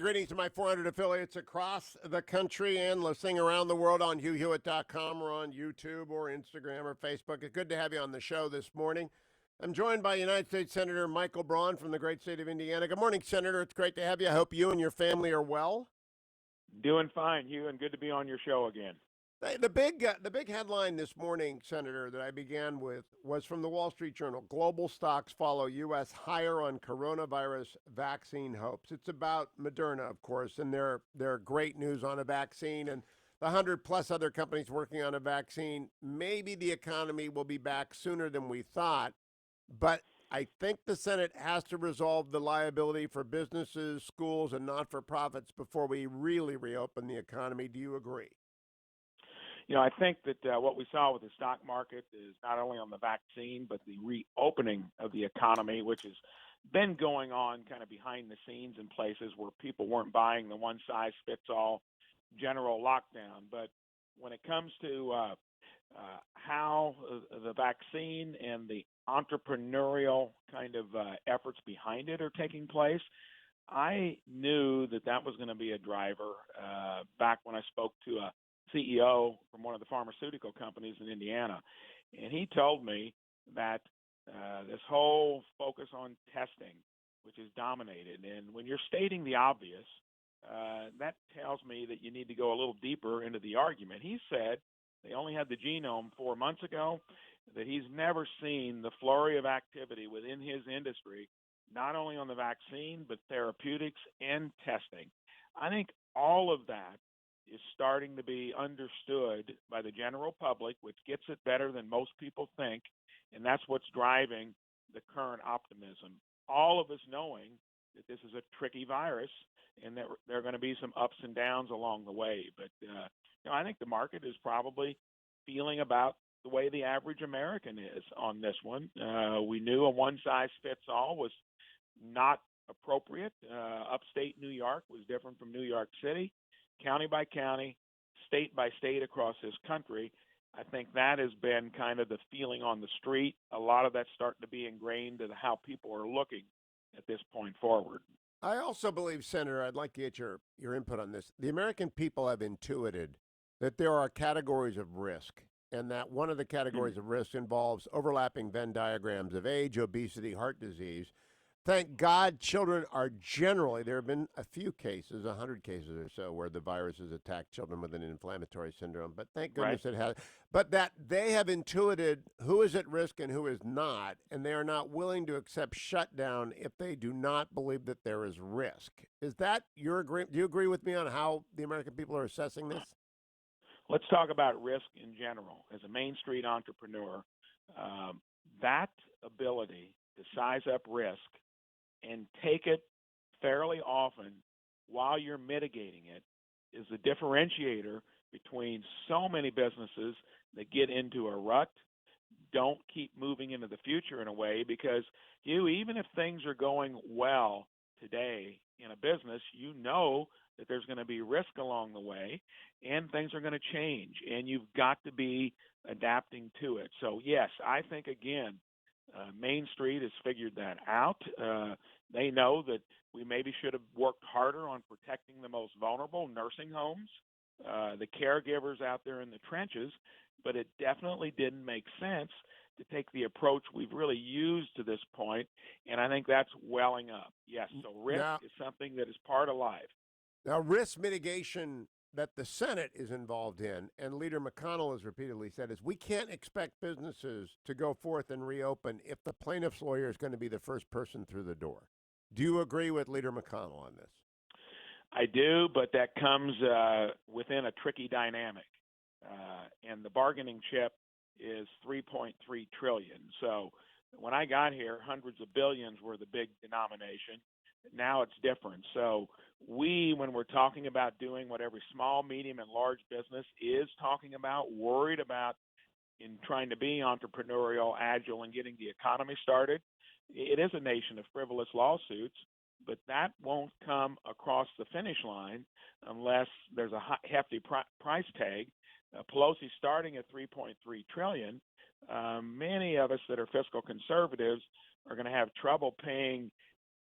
Greetings to my 400 affiliates across the country and listening around the world on HughHewitt.com or on YouTube or Instagram or Facebook. It's good to have you on the show this morning. I'm joined by United States Senator Michael Braun from the great state of Indiana. Good morning, Senator. It's great to have you. I hope you and your family are well. Doing fine, Hugh, and good to be on your show again. Hey, the big headline this morning, Senator, that I began with was from the Wall Street Journal. Global stocks follow U.S. higher on coronavirus vaccine hopes. It's about Moderna, of course, and their great news on a vaccine and the 100+ other companies working on a vaccine. Maybe the economy will be back sooner than we thought, but I think the Senate has to resolve the liability for businesses, schools, and not-for-profits before we really reopen the economy. Do you agree? I think that what we saw with the stock market is not only on the vaccine, but the reopening of the economy, which has been going on kind of behind the scenes in places where people weren't buying the one-size-fits-all general lockdown. But when it comes to how the vaccine and the entrepreneurial kind of efforts behind it are taking place, I knew that was going to be a driver back when I spoke to a CEO from one of the pharmaceutical companies in Indiana. And he told me that this whole focus on testing, which is dominated, and when you're stating the obvious, that tells me that you need to go a little deeper into the argument. He said they only had the genome 4 months ago, that he's never seen the flurry of activity within his industry, not only on the vaccine, but therapeutics and testing. I think all of that is starting to be understood by the general public, which gets it better than most people think, and that's what's driving the current optimism. All of us knowing that this is a tricky virus and that there are going to be some ups and downs along the way. But I think the market is probably feeling about the way the average American is on this one. We knew a one-size-fits-all was not appropriate. Upstate New York was different from New York City. County by county, state by state across this country, I think that has been kind of the feeling on the street. A lot of that's starting to be ingrained in how people are looking at this point forward. I also believe, Senator, I'd like to get your input on this. The American people have intuited that there are categories of risk, and that one of the categories of risk involves overlapping Venn diagrams of age, obesity, heart disease. Thank God children are generally, there have been a few cases, 100 cases or so, where the virus has attacked children with an inflammatory syndrome, but thank goodness it has. But that they have intuited who is at risk and who is not, and they are not willing to accept shutdown if they do not believe that there is risk. Is that your agreement? Do you agree with me on how the American people are assessing this? Let's talk about risk in general. As a Main Street entrepreneur, that ability to size up risk and take it fairly often while you're mitigating it is the differentiator between so many businesses that get into a rut, don't keep moving into the future in a way, because even if things are going well today in a business, you know that there's going to be risk along the way and things are going to change, and you've got to be adapting to it. So yes, I think again, Main Street has figured that out. They know that we maybe should have worked harder on protecting the most vulnerable, nursing homes, the caregivers out there in the trenches, but it definitely didn't make sense to take the approach we've really used to this point, and I think that's welling up. Yes, so risk is something that is part of life. Now, risk mitigation that the Senate is involved in, and Leader McConnell has repeatedly said, is we can't expect businesses to go forth and reopen if the plaintiff's lawyer is going to be the first person through the door. Do you agree with Leader McConnell on this? I do, but that comes within a tricky dynamic. And the bargaining chip is $3.3 trillion. So when I got here, hundreds of billions were the big denomination. Now it's different. So when we're talking about doing what every small, medium, and large business is talking about, worried about in trying to be entrepreneurial, agile, and getting the economy started, it is a nation of frivolous lawsuits, but that won't come across the finish line unless there's a hefty price tag. Pelosi starting at $3.3 trillion. Many of us that are fiscal conservatives are going to have trouble paying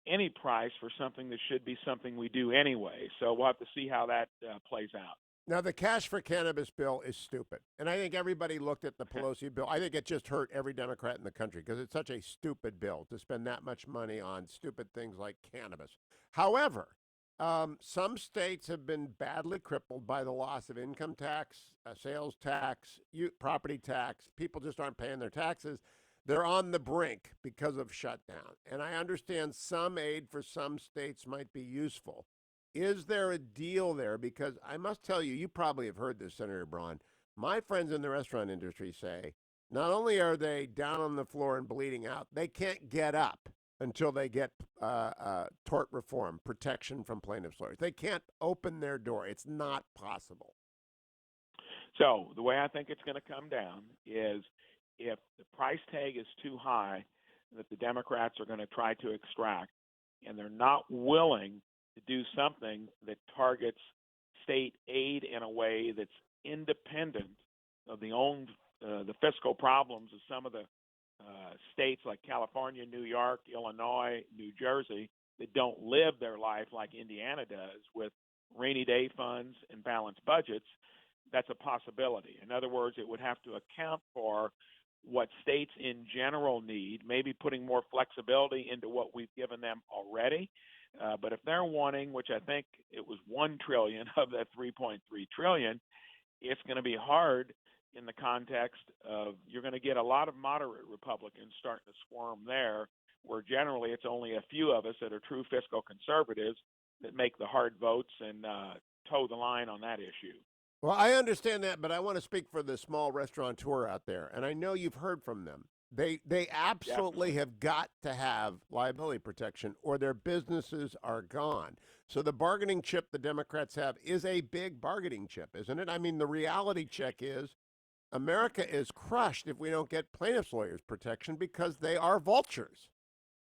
any price for something that should be something we do anyway. So we'll have to see how that plays out. Now, the cash for cannabis bill is stupid. And I think everybody looked at the Pelosi bill. I think it just hurt every Democrat in the country because it's such a stupid bill to spend that much money on stupid things like cannabis. However, some states have been badly crippled by the loss of income tax, sales tax, property tax. People just aren't paying their taxes. They're on the brink because of shutdown. And I understand some aid for some states might be useful. Is there a deal there? Because I must tell you, you probably have heard this, Senator Braun. My friends in the restaurant industry say not only are they down on the floor and bleeding out, they can't get up until they get tort reform, protection from plaintiffs' lawyers. They can't open their door. It's not possible. So the way I think it's going to come down is if the price tag is too high that the Democrats are going to try to extract, and they're not willing to do something that targets state aid in a way that's independent of the fiscal problems of some of the states like California, New York, Illinois, New Jersey that don't live their life like Indiana does with rainy day funds and balanced budgets. That's a possibility. In other words, it would have to account for what states in general need, maybe putting more flexibility into what we've given them already. But if they're wanting, which I think it was $1 trillion of that $3.3 trillion, it's going to be hard in the context of you're going to get a lot of moderate Republicans starting to squirm there, where generally it's only a few of us that are true fiscal conservatives that make the hard votes and toe the line on that issue. Well, I understand that, but I want to speak for the small restaurateur out there, and I know you've heard from them. They absolutely have got to have liability protection or their businesses are gone. So the bargaining chip the Democrats have is a big bargaining chip, isn't it? I mean, the reality check is America is crushed if we don't get plaintiffs' lawyers protection because they are vultures.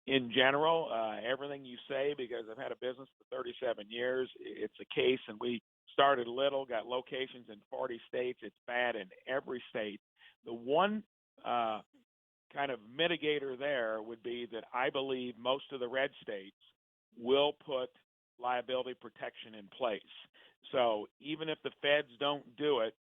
In general, everything you say, because I've had a business for 37 years, it's a case, and we started little, got locations in 40 states. It's bad in every state. The one kind of mitigator there would be that I believe most of the red states will put liability protection in place. So even if the feds don't do it,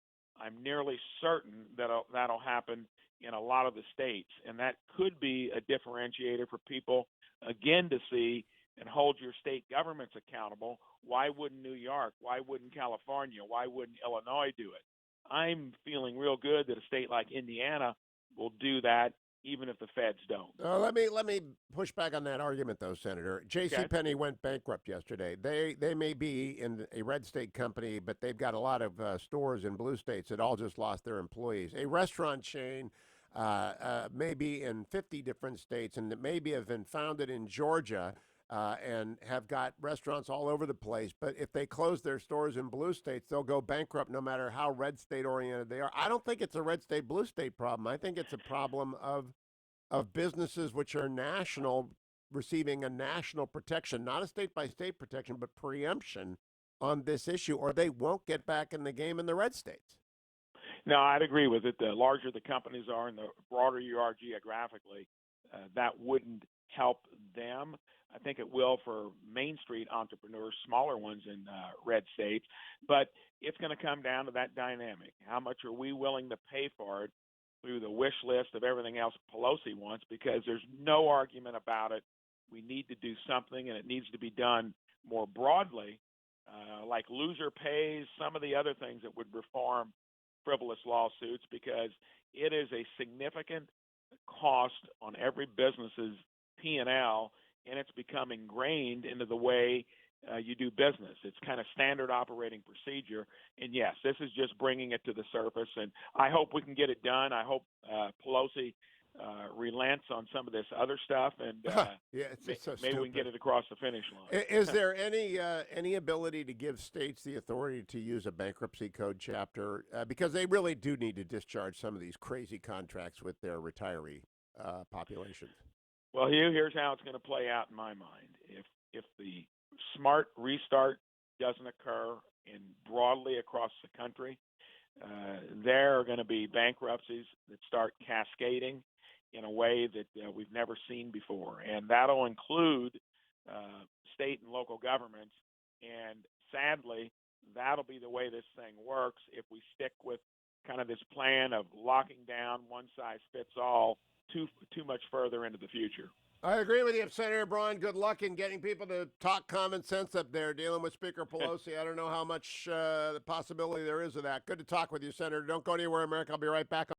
I'm nearly certain that that'll happen in a lot of the states. And that could be a differentiator for people, again, to see and hold your state governments accountable. Why wouldn't New York? Why wouldn't California? Why wouldn't Illinois do it? I'm feeling real good that a state like Indiana will do that, even if the feds don't. Let me push back on that argument, though, Senator. J.C. Penney went bankrupt yesterday. They may be in a red state company, but they've got a lot of stores in blue states that all just lost their employees. A restaurant chain may be in 50 different states, and it maybe have been founded in Georgia and have got restaurants all over the place. But if they close their stores in blue states, they'll go bankrupt no matter how red state oriented they are. I don't think it's a red state, blue state problem. I think it's a problem of businesses which are national receiving a national protection, not a state by state protection, but preemption on this issue, or they won't get back in the game in the red states. No, I'd agree with it. The larger the companies are and the broader you are geographically, that wouldn't help them. I think it will for Main Street entrepreneurs, smaller ones in red states. But it's going to come down to that dynamic. How much are we willing to pay for it through the wish list of everything else Pelosi wants? Because there's no argument about it. We need to do something, and it needs to be done more broadly, like loser pays, some of the other things that would reform frivolous lawsuits, because it is a significant cost on every business's P&L, and it's become ingrained into the way you do business. It's kind of standard operating procedure. And yes, this is just bringing it to the surface, and I hope we can get it done. I hope Pelosi relents on some of this other stuff, and it's so maybe we can get it across the finish line. Is there any ability to give states the authority to use a bankruptcy code chapter? Because they really do need to discharge some of these crazy contracts with their retiree populations. Well, Hugh, here's how it's going to play out in my mind. If the smart restart doesn't occur and broadly across the country, there are going to be bankruptcies that start cascading in a way that we've never seen before. And that'll include state and local governments. And sadly, that'll be the way this thing works if we stick with kind of this plan of locking down one size fits all too much further into the future. I agree with you, Senator Braun. Good luck in getting people to talk common sense up there dealing with Speaker Pelosi. I don't know how much the possibility there is of that. Good to talk with you, Senator. Don't go anywhere, America. I'll be right back.